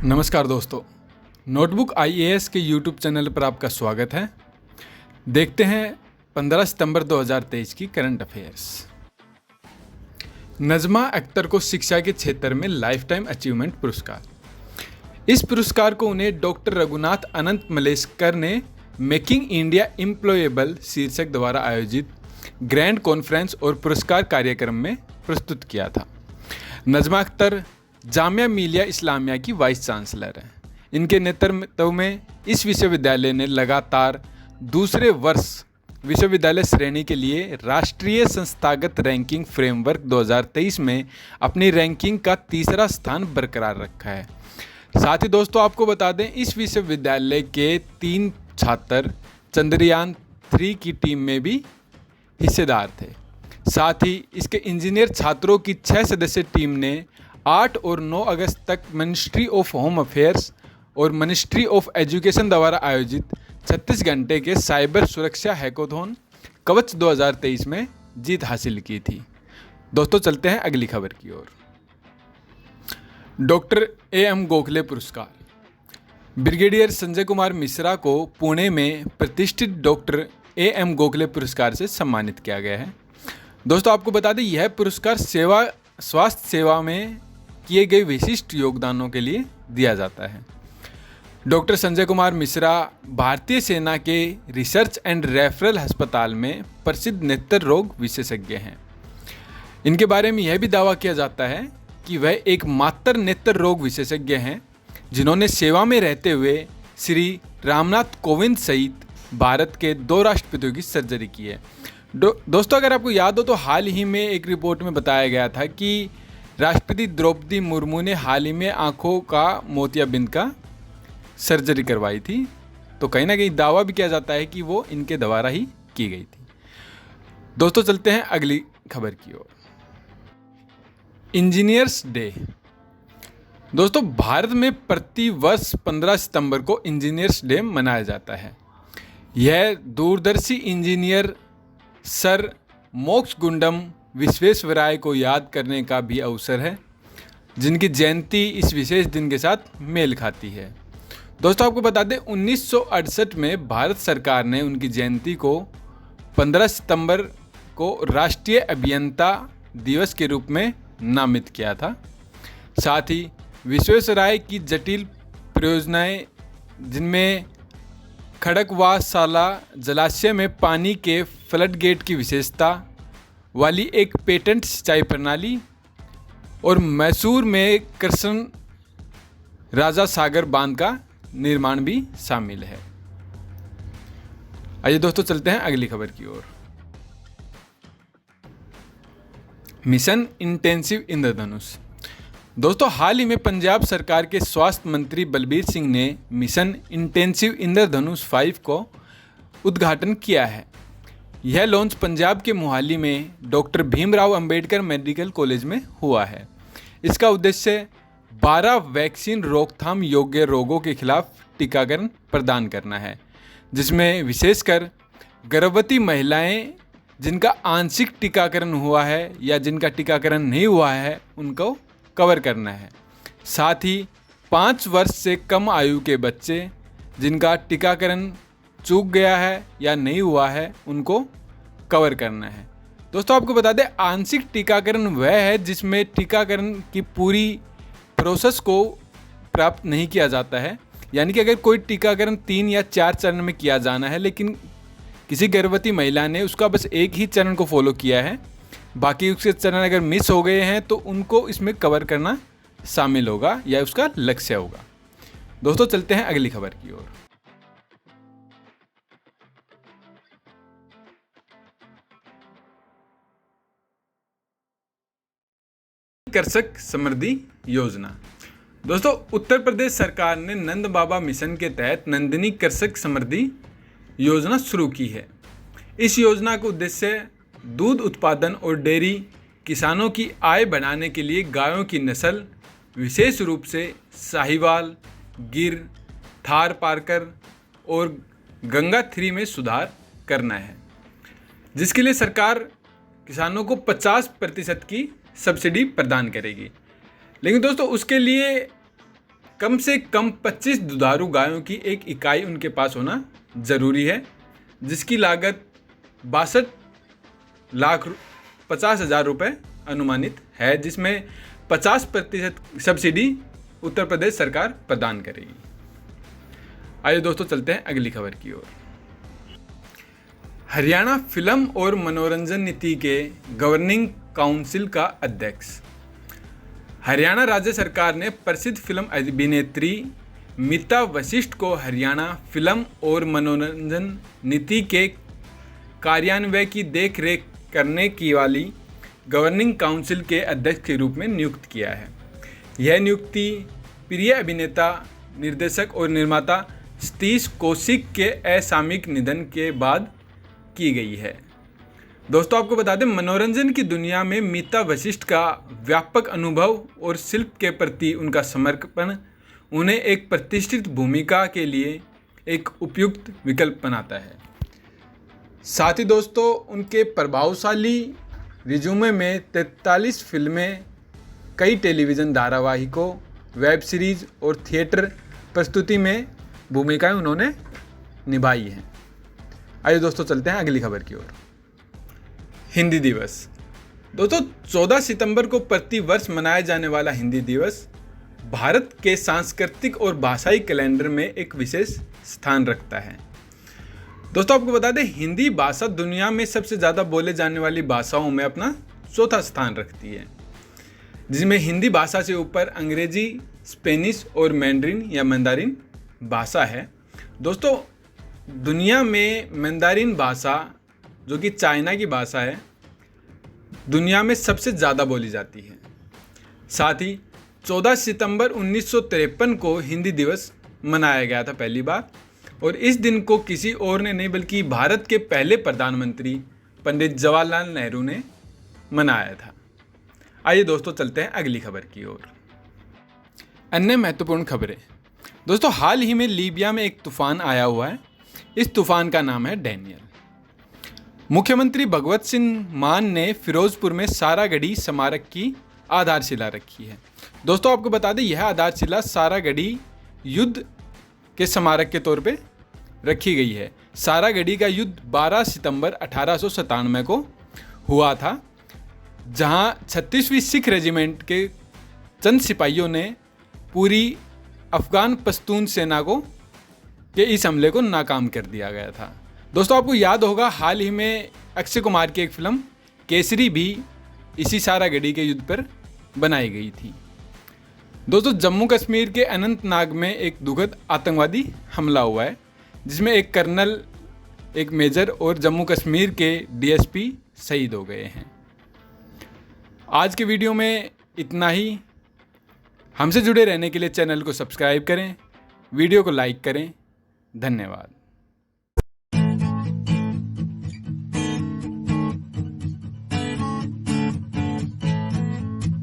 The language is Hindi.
नमस्कार दोस्तों, नोटबुक आईएएस के यूट्यूब चैनल पर आपका स्वागत है। देखते हैं 15 सितंबर 2023 की करंट अफेयर्स। नजमा अख्तर को शिक्षा के क्षेत्र में लाइफ टाइम अचीवमेंट पुरस्कार। इस पुरस्कार को उन्हें डॉक्टर रघुनाथ अनंत मलेस्कर ने मेकिंग इंडिया एम्प्लॉयबल शीर्षक द्वारा आयोजित ग्रैंड कॉन्फ्रेंस और पुरस्कार कार्यक्रम में प्रस्तुत किया था। नजमा अख्तर जामिया मिलिया इस्लामिया की वाइस चांसलर हैं। इनके नेतृत्व में इस विश्वविद्यालय ने लगातार दूसरे वर्ष विश्वविद्यालय श्रेणी के लिए राष्ट्रीय संस्थागत रैंकिंग फ्रेमवर्क 2023 में अपनी रैंकिंग का तीसरा स्थान बरकरार रखा है। साथ ही दोस्तों आपको बता दें, इस विश्वविद्यालय के 3 छात्र चंद्रयान 3 की टीम में भी हिस्सेदार थे। साथ ही इसके इंजीनियर छात्रों की 6 सदस्यीय टीम ने 8 और 9 अगस्त तक मिनिस्ट्री ऑफ होम अफेयर्स और मिनिस्ट्री ऑफ एजुकेशन द्वारा आयोजित 36 घंटे के साइबर सुरक्षा हैकाथॉन कवच 2023 में जीत हासिल की थी। दोस्तों चलते हैं अगली खबर की ओर। डॉक्टर एएम गोखले पुरस्कार। ब्रिगेडियर संजय कुमार मिश्रा को पुणे में प्रतिष्ठित डॉक्टर एएम गोखले पुरस्कार से सम्मानित किया गया है। दोस्तों आपको बता दें, यह पुरस्कार स्वास्थ्य सेवा में किए गए विशिष्ट योगदानों के लिए दिया जाता है। डॉक्टर संजय कुमार मिश्रा भारतीय सेना के रिसर्च एंड रेफरल अस्पताल में प्रसिद्ध नेत्र रोग विशेषज्ञ हैं। इनके बारे में यह भी दावा किया जाता है कि वह एकमात्र नेत्र रोग विशेषज्ञ हैं जिन्होंने सेवा में रहते हुए श्री रामनाथ कोविंद सहित भारत के 2 राष्ट्रपतियों की सर्जरी की है। दोस्तों अगर आपको याद हो तो हाल ही में एक रिपोर्ट में बताया गया था कि राष्ट्रपति द्रौपदी मुर्मू ने हाल ही में आंखों का मोतियाबिंद का सर्जरी करवाई थी। तो कहीं ना कहीं दावा भी किया जाता है कि वो इनके द्वारा ही की गई थी। दोस्तों चलते हैं अगली खबर की ओर। Engineers day. दोस्तों भारत में प्रति वर्ष 15 सितंबर को इंजीनियर्स डे मनाया जाता है। यह दूरदर्शी इंजीनियर सर मोक्षगुंडम विश्वेश्वराय को याद करने का भी अवसर है, जिनकी जयंती इस विशेष दिन के साथ मेल खाती है। दोस्तों आपको बता दें, 1968 में भारत सरकार ने उनकी जयंती को 15 सितंबर को राष्ट्रीय अभियंता दिवस के रूप में नामित किया था। साथ ही विश्वेश्वराय की जटिल परियोजनाएं, जिनमें खड़गवासला जलाशय में पानी के फ्लड गेट की विशेषता वाली एक पेटेंट सिंचाई प्रणाली और मैसूर में कृष्ण राजा सागर बांध का निर्माण भी शामिल है। आइए दोस्तों चलते हैं अगली खबर की ओर। मिशन इंटेंसिव इंद्रधनुष। दोस्तों हाल ही में पंजाब सरकार के स्वास्थ्य मंत्री बलबीर सिंह ने मिशन इंटेंसिव इंद्रधनुष 5 को उद्घाटन किया है। यह लॉन्च पंजाब के मोहाली में doctor Bhimrao Ambedkar medical college में हुआ है। इसका उद्देश्य 12 वैक्सीन रोकथाम योग्य रोगों के खिलाफ टीकाकरण प्रदान करना है, जिसमें विशेषकर गर्भवती महिलाएं जिनका आंशिक टीकाकरण हुआ है या जिनका टीकाकरण नहीं हुआ है उनको कवर करना है। साथ ही 5 वर्ष से कम आयु के बच्चे जिनका टीकाकरण चूक गया है या नहीं हुआ है उनको कवर करना है। दोस्तों आपको बता दें, आंशिक टीकाकरण वह है जिसमें टीकाकरण की पूरी प्रोसेस को प्राप्त नहीं किया जाता है। यानी कि अगर कोई टीकाकरण 3 या 4 चरण में किया जाना है, लेकिन किसी गर्भवती महिला ने उसका बस एक ही चरण को फॉलो किया है, बाकी उसके चरण अगर मिस हो गए हैं तो उनको इसमें कवर करना शामिल होगा या उसका लक्ष्य होगा। दोस्तों चलते हैं अगली खबर की ओर। कृषक समृद्धि योजना। दोस्तों उत्तर प्रदेश सरकार ने नंद बाबा मिशन के तहत नंदिनी कृषक समृद्धि योजना शुरू की है। इस योजना का उद्देश्य दूध उत्पादन और डेयरी किसानों की आय बढ़ाने के लिए गायों की नस्ल, विशेष रूप से साहिवाल, गिर, थार पारकर और गंगा 3 में सुधार करना है, जिसके लिए सरकार किसानों को 50% की सब्सिडी प्रदान करेगी। लेकिन दोस्तों उसके लिए कम से कम 25 दुधारू गायों की एक इकाई उनके पास होना ज़रूरी है, जिसकी लागत 62,50,000 रुपये अनुमानित है, जिसमें 50% सब्सिडी उत्तर प्रदेश सरकार प्रदान करेगी। आइए दोस्तों चलते हैं अगली खबर की ओर। हरियाणा फिल्म और मनोरंजन नीति के गवर्निंग काउंसिल का अध्यक्ष। हरियाणा राज्य सरकार ने प्रसिद्ध फिल्म अभिनेत्री मीता वशिष्ठ को हरियाणा फिल्म और मनोरंजन नीति के कार्यान्वयन की देखरेख करने की वाली गवर्निंग काउंसिल के अध्यक्ष के रूप में नियुक्त किया है। यह नियुक्ति प्रिय अभिनेता, निर्देशक और निर्माता सतीश कौशिक के असामयिक निधन के बाद की गई है। दोस्तों आपको बता दें, मनोरंजन की दुनिया में मीता वशिष्ठ का व्यापक अनुभव और शिल्प के प्रति उनका समर्पण उन्हें एक प्रतिष्ठित भूमिका के लिए एक उपयुक्त विकल्प बनाता है। साथ ही दोस्तों उनके प्रभावशाली रिज्यूमे में 43 फिल्में, कई टेलीविज़न धारावाहिकों, वेब सीरीज़ और थिएटर प्रस्तुति में भूमिकाएं उन्होंने निभाई हैं। आइए दोस्तों चलते हैं अगली खबर की ओर। हिंदी दिवस। दोस्तों 14 सितंबर को प्रति वर्ष मनाया जाने वाला हिंदी दिवस भारत के सांस्कृतिक और भाषाई कैलेंडर में एक विशेष स्थान रखता है। दोस्तों आपको बता दें, हिंदी भाषा दुनिया में सबसे ज़्यादा बोले जाने वाली भाषाओं में अपना चौथा स्थान रखती है, जिसमें हिंदी भाषा से ऊपर अंग्रेजी, स्पेनिश और मैंडरिन या मंदारिन भाषा है। दोस्तों दुनिया में मंदारिन भाषा, जो कि चाइना की भाषा है, दुनिया में सबसे ज़्यादा बोली जाती है। साथ ही 14 सितंबर 1953 को हिंदी दिवस मनाया गया था पहली बार, और इस दिन को किसी और ने नहीं बल्कि भारत के पहले प्रधानमंत्री पंडित जवाहरलाल नेहरू ने मनाया था। आइए दोस्तों चलते हैं अगली खबर की ओर। अन्य महत्वपूर्ण खबरें। दोस्तों हाल ही में लीबिया में एक तूफान आया हुआ है। इस तूफान का नाम है डैनियल। मुख्यमंत्री भगवत सिंह मान ने फिरोजपुर में सारागढ़ी स्मारक की आधारशिला रखी है। दोस्तों आपको बता दें, यह आधारशिला सारागढ़ी युद्ध के स्मारक के तौर पे रखी गई है। सारागढ़ी का युद्ध 12 सितंबर 1897 को हुआ था, जहां 36वीं सिख रेजिमेंट के चंद सिपाहियों ने पूरी अफगान पश्तून सेना को के इस हमले को नाकाम कर दिया गया था। दोस्तों आपको याद होगा, हाल ही में अक्षय कुमार की एक फिल्म केसरी भी इसी सारागढ़ी के युद्ध पर बनाई गई थी। दोस्तों जम्मू कश्मीर के अनंतनाग में एक दुखद आतंकवादी हमला हुआ है, जिसमें एक कर्नल, एक मेजर और जम्मू कश्मीर के डीएसपी शहीद हो गए हैं। आज के वीडियो में इतना ही। हमसे जुड़े रहने के लिए चैनल को सब्सक्राइब करें, वीडियो को लाइक करें। धन्यवाद।